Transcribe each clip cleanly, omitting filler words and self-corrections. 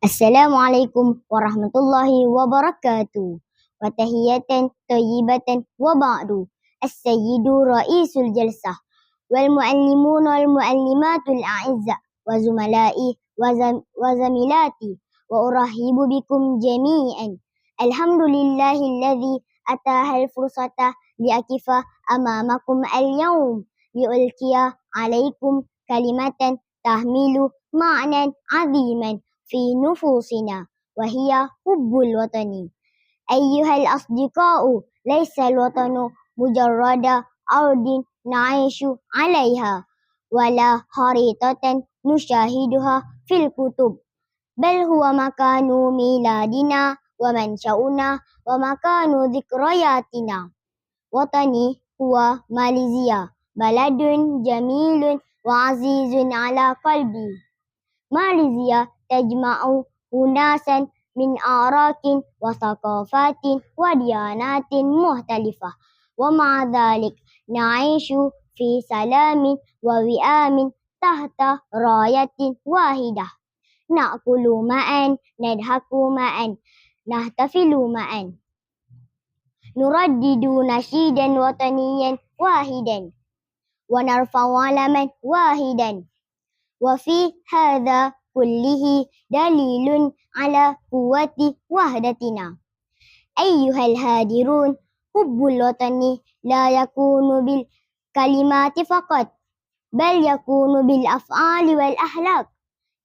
Assalamualaikum warahmatullahi wabarakatuh. Wa tahiyatan thayyibatan wa ba'du. As-sayyidu ra'isul jalsah wal muallimun wal muallimatul a'izza wa zumala'i wa zamilati wa urahibu bikum jami'an. Alhamdulillahilladzi atahal fursata liakifa amamakum al-yawm liulkiya alaikum kalimatan tahmilu ma'nan 'aziman في نفوسنا وهي حب الوطن. أيها الأصدقاء، ليس الوطن مجرد أرض نعيش عليها ولا خريطة نشاهدها في الكتب، بل هو مكان ميلادنا ومنشأنا ومكان ذكرياتنا. وطني هو ماليزيا، بلد جميل وعزيز على قلبي. ماليزيا تجمع أناسا من أعراق وثقافات وديانات مختلفة، ومع ذلك نعيش في سلام ووئام تحت راية واحدة. نأكل معا، نضحك معا، نحتفل معا، نردد نشيدا وطنيا واحدا، ونرفع علما واحدا. وفي هذا كله دليل على قوة وحدتنا. أيها الهادرون، حب الوطن لا يكون بالكلمات فقط، بل يكون بالأفعال والأخلاق.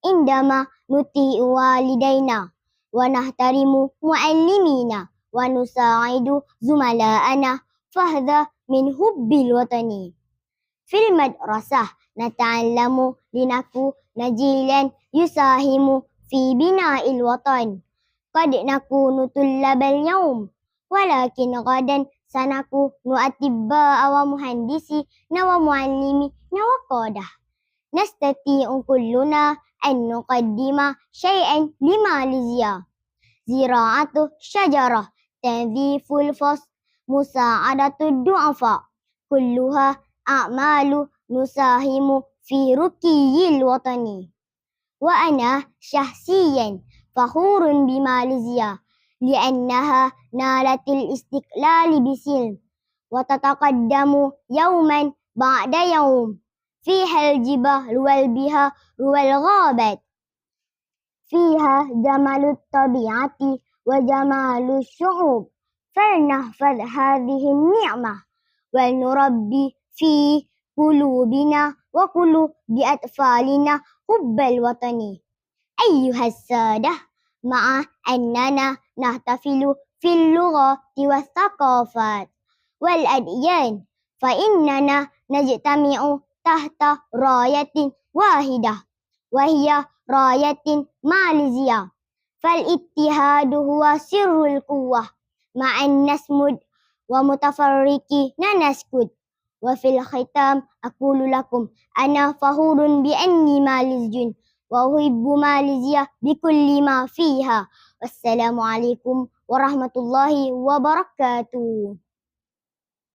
عندما نطيع والدينا ونحترم معلمينا ونساعد زملائنا، فهذا من حب الوطن. في المدرسة نتعلم لنكون جيلا يساهم في بناء الوطن. قد نكون طلاب اليوم، ولكن غدا سنكون أطباء ومهندسين ومعلمين وقادة. نستطيع كلنا أن نقدم شيئا لماليزيا: زراعة شجرة، تنظيف الفصل، مساعدة الضعفاء، كلها أعمال نساهم في رقي الوطن. وأنا شخصيا فخور بماليزيا لأنها نالت الاستقلال بسلم وتتقدم يوما بعد يوم. فيها الجبال والبحار والغابات، فيها جمال الطبيعة وجمال الشعوب. فلنحفظ هذه النعمة ولنربي في قلوبنا وقلوب أطفالنا حب الوطن. أيها السادة، مع أننا نحتفل في اللغات والثقافات والأديان، فإننا نجتمع تحت راية واحدة، وهي راية ماليزيا. فالاتحاد هو سر القوة. مع نصمد ومتفرقين نسكت. وفي الختام أقول لكم أنا فخور بأني ماليزي وأحب ماليزيا بكل ما فيها. والسلام عليكم ورحمة الله وبركاته.